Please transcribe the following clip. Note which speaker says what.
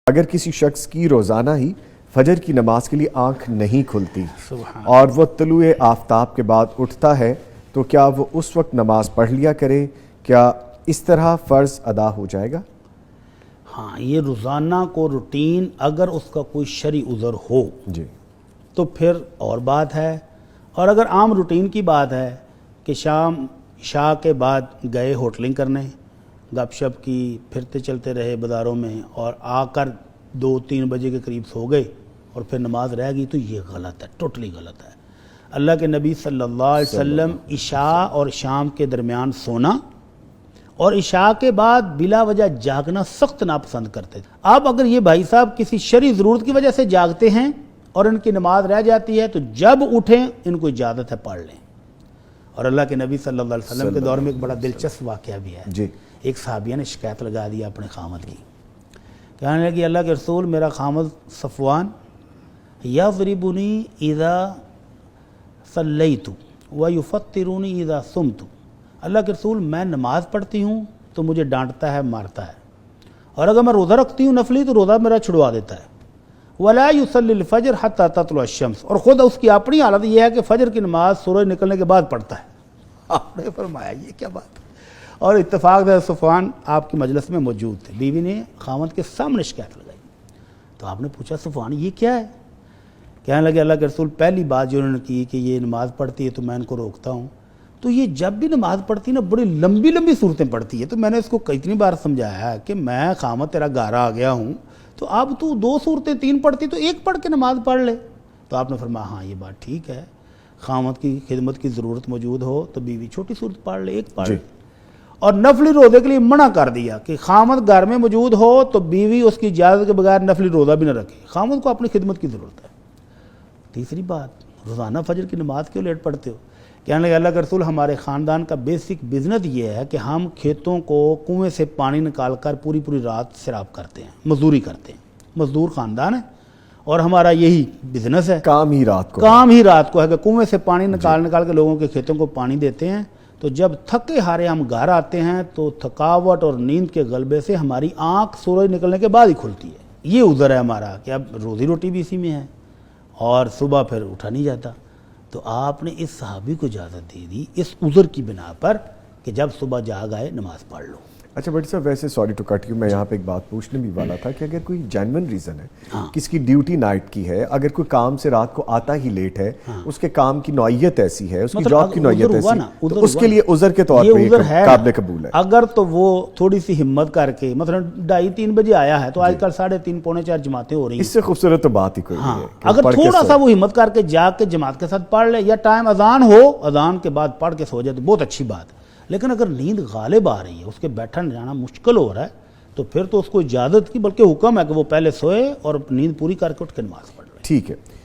Speaker 1: اگر کسی شخص کی روزانہ ہی فجر کی نماز کے لیے آنکھ نہیں کھلتی
Speaker 2: سبحان
Speaker 1: اور وہ طلوع آفتاب کے بعد اٹھتا ہے تو کیا وہ اس وقت نماز پڑھ لیا کرے؟ کیا اس طرح فرض ادا ہو جائے گا؟
Speaker 2: ہاں، یہ روزانہ کو روٹین اگر اس کا کوئی شرعی عذر ہو
Speaker 1: جی
Speaker 2: تو پھر اور بات ہے، اور اگر عام روٹین کی بات ہے کہ شام عشاء کے بعد گئے ہوٹلنگ کرنے، گپ شپ کی، پھرتے چلتے رہے بازاروں میں اور آ کر 2-3 بجے کے قریب سو گئے اور پھر نماز رہ گئی، تو یہ غلط ہے، ٹوٹلی غلط ہے۔ اللہ کے نبی صلی اللہ علیہ وسلم عشاء اور شام کے درمیان سونا اور عشاء کے بعد بلا وجہ جاگنا سخت ناپسند کرتے تھے۔ اب اگر یہ بھائی صاحب کسی شرعی ضرورت کی وجہ سے جاگتے ہیں اور ان کی نماز رہ جاتی ہے تو جب اٹھیں ان کو اجازت ہے پڑھ لیں۔ اور اللہ کے نبی صلی اللہ علیہ وسلم کے دور میں ایک بڑا دلچسپ واقعہ بھی ہے۔
Speaker 1: جی
Speaker 2: ایک صحابیہ نے شکایت لگا دی اپنے خامد کی، کہنے لگی اللہ کے رسول میرا خامد صفوان یضربنی اذا صلیت ویفطرنی اذا صمت، اللہ کے رسول میں نماز پڑھتی ہوں تو مجھے ڈانٹتا ہے، مارتا ہے، اور اگر میں روزہ رکھتی ہوں نفلی تو روزہ میرا چھڑوا دیتا ہے۔ ولا یصلی الفجر حتی تطلع الشمس، اور خود اس کی اپنی حالت یہ ہے کہ فجر کی نماز سورج نکلنے کے بعد پڑھتا ہے۔ آپ نے فرمایا یہ کیا بات ہے؟ اور اتفاق سے صفوان آپ کی مجلس میں موجود تھے، بیوی نے خامد کے سامنے شکایت لگائی، تو آپ نے پوچھا صفوان یہ کیا ہے؟ کہنے لگے اللہ کے رسول پہلی بات جو انہوں نے کی کہ یہ نماز پڑھتی ہے تو میں ان کو روکتا ہوں، تو یہ جب بھی نماز پڑھتی ہے نا بڑی لمبی لمبی صورتیں پڑھتی ہے، تو میں نے اس کو کتنی بار سمجھایا ہے کہ میں خامد تیرا گارا آ گیا ہوں، تو اب تو 2 صورتیں 3 پڑھتی تو ایک پڑھ کے نماز پڑھ لے۔ تو آپ نے فرمایا ہاں یہ بات ٹھیک ہے، خامد کی خدمت کی ضرورت موجود ہو تو بیوی چھوٹی صورت پڑھ لے، ایک پڑھ لے۔ اور نفلی روزے کے لیے منع کر دیا کہ خامد گھر میں موجود ہو تو بیوی اس کی اجازت کے بغیر نفلی روزہ بھی نہ رکھے، خامد کو اپنی خدمت کی ضرورت ہے۔ تیسری بات، روزانہ فجر کی نماز کیوں لیٹ پڑھتے ہو؟ کہنے لگے اللہ کے رسول ہمارے خاندان کا بیسک بزنس یہ ہے کہ ہم کھیتوں کو کنویں سے پانی نکال کر پوری رات سیراب کرتے ہیں، مزدوری کرتے ہیں، مزدور خاندان ہے اور ہمارا یہی بزنس ہے،
Speaker 1: کام ہی رات کو
Speaker 2: ہے کہ کنویں سے پانی نکال کے لوگوں کے کھیتوں کو پانی دیتے ہیں۔ تو جب تھکے ہارے ہم گھر آتے ہیں تو تھکاوٹ اور نیند کے غلبے سے ہماری آنکھ سورج نکلنے کے بعد ہی کھلتی ہے۔ یہ عذر ہے ہمارا کہ اب روزی روٹی بھی اسی میں ہے اور صبح پھر اٹھا نہیں جاتا۔ تو آپ نے اس صحابی کو اجازت دے دی اس عذر کی بنا پر کہ جب صبح جاگ آئے نماز پڑھ لو۔
Speaker 1: اچھا بٹ صاحب، ویسے سوری ٹو کٹ یو، میں یہاں پہ ایک بات پوچھنے بھی والا تھا کہ اگر کوئی جینون ریزن ہے، کس کی ڈیوٹی نائٹ کی ہے، اگر کوئی کام سے رات کو آتا ہی لیٹ ہے، اس کے کام کی نوعیت ایسی ہے، اس کی جاب کی نوعیت ایسی ہے، تو اس کے لیے عذر کے طور پہ یہ قابل قبول ہے۔
Speaker 2: اگر تو وہ تھوڑی سی ہمت کر کے مثلا 2:30-3 بجے آیا ہے تو آج کل 3:30 پونے 4 جماعتیں ہو رہی ہیں،
Speaker 1: اس سے خوبصورت تو بات ہی کوئی نہیں ہے۔
Speaker 2: اگر تھوڑا سا وہ ہمت کر کے جا کے جماعت کے ساتھ پڑھ لے یا ٹائم اذان ہو، اذان کے بعد پڑھ کے سو جائے تو بہت اچھی بات ہے۔ لیکن اگر نیند غالب آ رہی ہے، اس کے بیٹھنا جانا مشکل ہو رہا ہے، تو پھر تو اس کو اجازت کی بلکہ حکم ہے کہ وہ پہلے سوئے اور نیند پوری کر کے اٹھ کے نماز پڑھ لے۔
Speaker 1: ٹھیک ہے۔